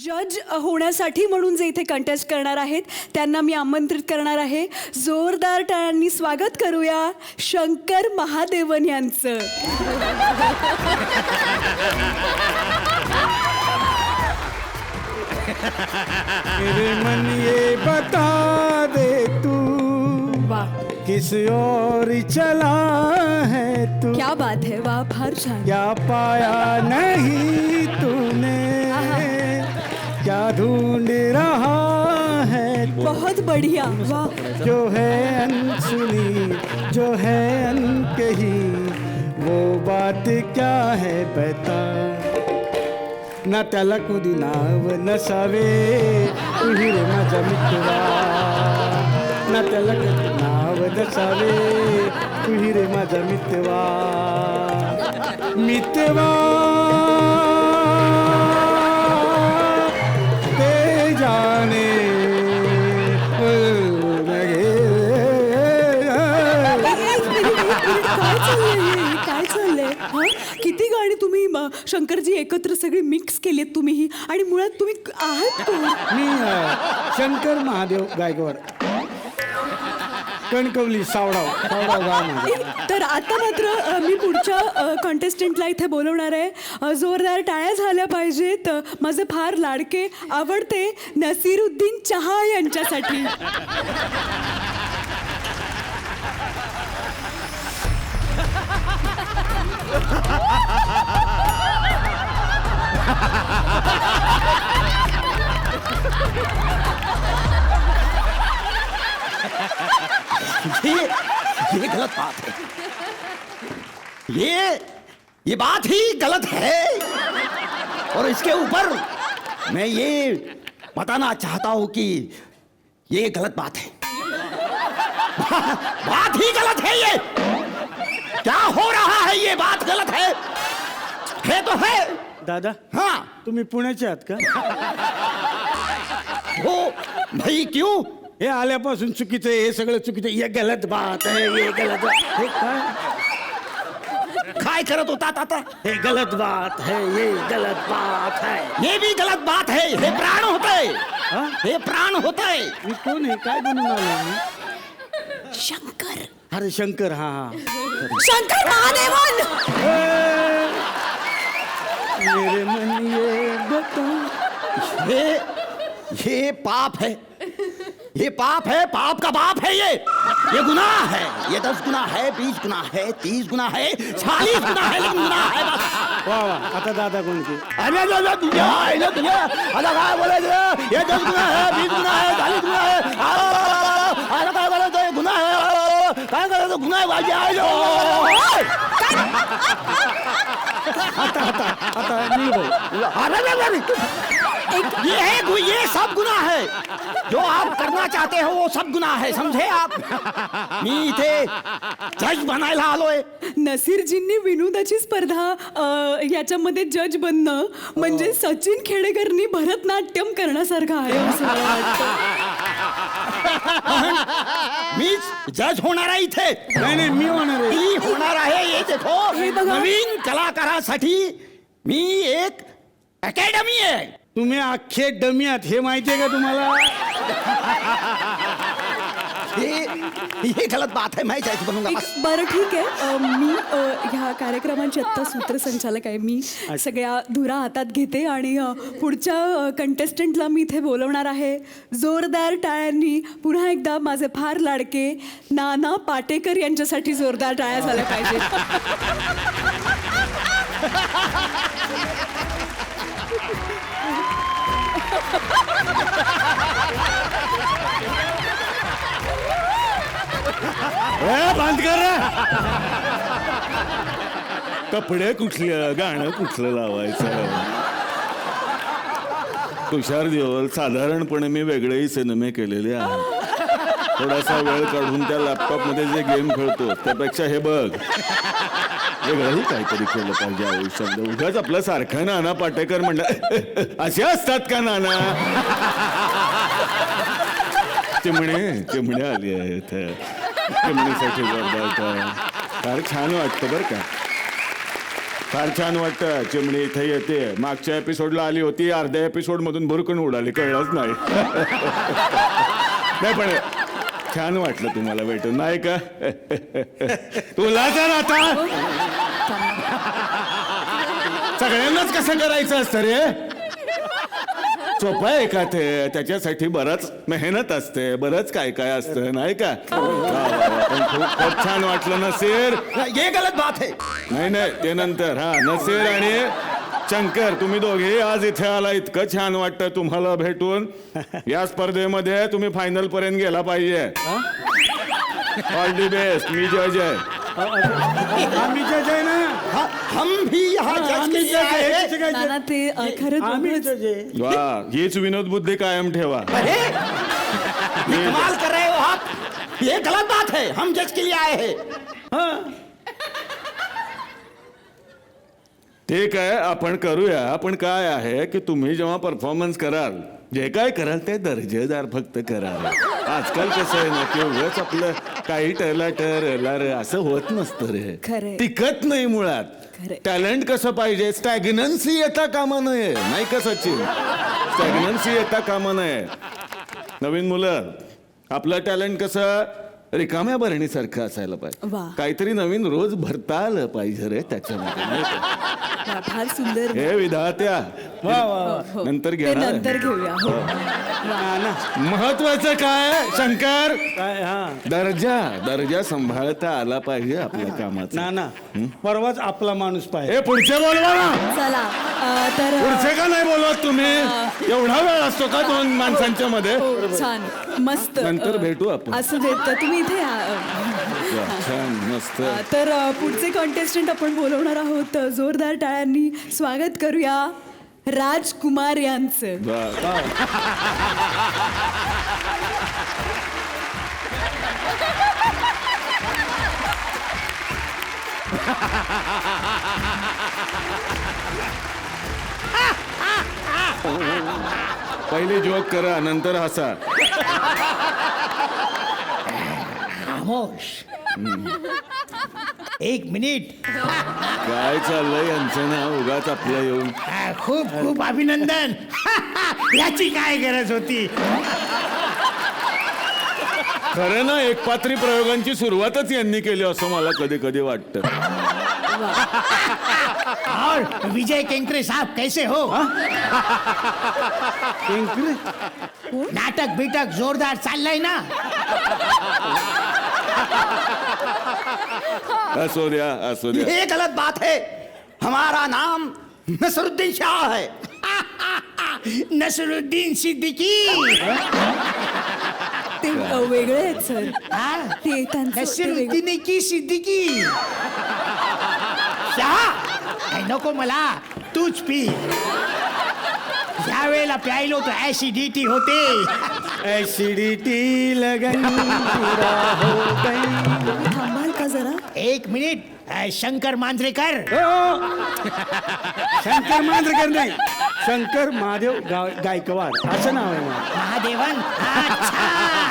जज होण्यासाठी म्हणून जे इथे कंटेस्ट करणार आहेत त्यांना मी आमंत्रित करणार आहे. जोरदार टाळ्यांनी स्वागत करूया शंकर महादेवन यांचं. मेरे मन ये बता दे तू वाह, किस ओर चला है तू, क्या बात है, वाह, फार छान. क्या पाया नहीं तूने, क्या ढूंढ रहा है तू? बहुत बढ़िया, वाह. जो है अनसुनी, जो है अनकही, वो बात क्या है बता. ना त्याला कुणी नाव नसावे, तुही रे माझा मित्रवा. ना त्याला कुणी नाव नसावे, तुही रे माझा मित्रवा. मित्रवा ते जाने काय चाललंय हं? किती गाणी तुम्ही शंकरजी एकत्र सगळी मिक्स केलीत तुम्ही ही, आणि मुळात तुम्ही आहात कोण? मी शंकर महादेव गायकवाड, कणकवली, सावडाव गाव माझं. तर आता मात्र मी पुढच्या कॉन्टेस्टंटला इथे बोलवणार आहे. जोरदार टाळ्या झाल्या पाहिजेत माझे फार लाडके आवडते नसीरुद्दीन चहा यांच्यासाठी. ये गलत बात है. ये बात ही गलत है. और इसके ऊपर मैं ये बताना चाहता हूं कि ये गलत बात है. बात ही गलत है. ये क्या हो रहा है? ये बात गलत है तो है. दादा, हाँ, तुम्ही पुण्याचे आहात का? हो भाई. क्यों? हे आल्यापासून चुकीचं आहे, हे सगळं चुकीचं आहे. ये गलत बात है, ये गलत हे काय करत होता आता? हे गलत बात है, ये गलत बात है. ये भी गलत बात है. हे प्राण होतंय. हा? हे प्राण होतंय. मी कोण आहे, काय बनून आलो मी? शंकर, अरे शंकर, हा हा. शंकर महादेवन. मेरे मन ये बता. ये पाप है. ये पाप है. पाप का बाप है. ये गुनाह है. ये 10 गुना है, 20 गुना है, 30 गुना है, 40 गुना है, लेकिन गुनाह है बस. वा वा. आता दादा कोणते? अरे तुझ्या आता काय बोलायचं? ये 10 गुना है, 20 गुना है, 40 गुना है. आता काय बोलायचं? गुन्हा आहे. काय करायचं? गुन्हा आहे. आता मी बोल. ये सब गुनाह है. जो आप करना चाहते हो वो सब गुनाह है. समझे आप? मी इथे जज बनायला आलोय. नसीरजींनी विनोदाची स्पर्धा याच्यामध्ये जज बनणं म्हणजे सचिन खेडेकरनी भरतनाट्यम करण्यासारखं आहे असं मला वाटतं. मीच जज होणार आहे इथे. नाही मी होणार आहे. मी होणार आहे. हे देखो, हे बघा. नवीन कलाकारासाठी मी एक अकॅडमी आहे. तुम्ही अख्खे डमी आहात हे माहितीये का तुम्हाला? ये गलत बात है. मैं जज बनूंगा बस. बरं ठीक आहे. मी ह्या कार्यक्रमाची आत्ता सूत्रसंचालक आहे. मी सगळ्या धुरा हातात घेते आणि पुढच्या कंटेस्टंटला मी इथे बोलवणार आहे. जोरदार टाळ्यांनी पुन्हा एकदा माझे फार लाडके नाना पाटेकर यांच्यासाठी जोरदार टाळ्या झाल्या पाहिजेत. बंद कर रे. कपडे कुठलं, गाणं कुठलं लावायचं? तुषार देओल, साधारणपणे मी वेगळेही सिनेमे केलेले आहेत. थोडासा वेळ काढून त्या लॅपटॉप मध्ये जे गेम खेळतो त्यापेक्षा हे बघ, वेगळंही काहीतरी केलं पाहिजे आयुष्यात. उगाच आपलं सारखं नाना पाटेकर म्हणलं असे असतात का नाना? चिमणे आली आहेत. चिमणीसाठी जोरदार फार छान वाटतं बरं का. फार छान वाटतं. चिमणी इथे येते. मागच्या एपिसोडला आली होती, अर्ध्या एपिसोड मधून भुरकून उडाली, कळलंच नाही. नाही पण छान वाटलं तुम्हाला भेटून, नाही का? तुला तर आता सगळ्यांनाच कसं करायचं असतं रे? सोपं आहे का ते? त्याच्यासाठी बरंच मेहनत असते, बरंच काय काय असतं, नाही का? वा, वा, वा. पण खूप छान वाटलं नसीर. ये गलत बात है. नाही नाही, ते नंतर. हा, नसीर आणि शंकर, तुम्ही दोघे आज इथे आला, इतकं छान वाटतं तुम्हाला भेटून. या स्पर्धेमध्ये तुम्ही फायनल पर्यंत गेला पाहिजे. All the best. मी जज आहे. आम्ही जज आहे ना. हम भी यहाँ जज के लिए आए हैं. नाना ते खरंच आम्ही उगाच- जज आहे. वा, हीच विनोद बुद्धी कायम ठेवा. अरे ये कमाल कर रहे हो आप. ये गलत बात है. हम जज के लिए आए हैं. ठीक आहे, आपण करूया. पण काय आहे की तुम्ही जेव्हा परफॉर्मन्स कराल, जे काय कराल ते दर्जेदार फक्त कराल. आजकाल कसं आहे ना की उगाच आपलं काही टरला असं होत नसतं रे. खरंय. टिकत नाही मुळात. खरंय. टॅलेंट कसं पाहिजे, स्टॅग्नन्सी येता कामा नये, नाही का सचिन? स्टॅग्नन्सी येता कामा नये. नवीन मुलं, आपलं टॅलेंट कसं रिकाम्या भरणीसारखं असायला पाहिजे. वा. काहीतरी नवीन रोज भरता आलं पाहिजे रे त्याच्यामध्ये, नाही का? वा, फार सुंदर. हे विधात्या वा वा वा. हो. नंतर ते घेणार आहे. नंतर घेऊया. हो. ना महत्वाचं काय शंकर? काय हा दर्जा सांभाळता आला पाहिजे आपल्या कामाचा. ना परवाच आपला माणूस पाहिजे. हे पुढचे बोलवा ना. चला तर पुढचे का नाही बोलवत तुम्ही? एवढा वेळ असतो का दोन माणसांच्या मध्ये? हो, छान मस्त. नंतर भेटू आपण. असं देत तुम्ही इथे या. वा, छान मस्त. तर पुढचे कॉन्टेस्टंट आपण बोलवणार आहोत. जोरदार टाळ्यांनी स्वागत करूया राजकुमार यांचं. वा. पहिले जोक करा, नंतर हसा. खामोश. एक मिनिट. काय चाललंय यांचं ना उगाच आपल्या येऊन. खूप खूप अभिनंदन. याची काय गरज होती? खरं ना, एकपात्री प्रयोगांची सुरुवातच यांनी केली असं मला कधी कधी वाटतं. और विजय केंकरे साहब कैसे हो? नाटक बिटक जोरदार चाललंय ना? असो द्या. ये गलत बात है. हमारा नाम नसरुद्दीन शाह है. नसरुद्दीन सिद्दीकी. ते वेगळे आहेत सर. हा? ते त्यांचं ते वेगळं. नसरुद्दीन की सिद्दीकी. शाह नको मला, तूच पी. या वेळेला प्यायलो तो ऍसिडिटी होते. ऍसिडिटी लगन पूरा हो गई. थांबाल का जरा? एक मिनिट. शंकर मांजरेकर. शंकर मांजरेकर नाही, शंकर महादेव गायकवाड असं नाव आहे माझं. महादेवन. अच्छा.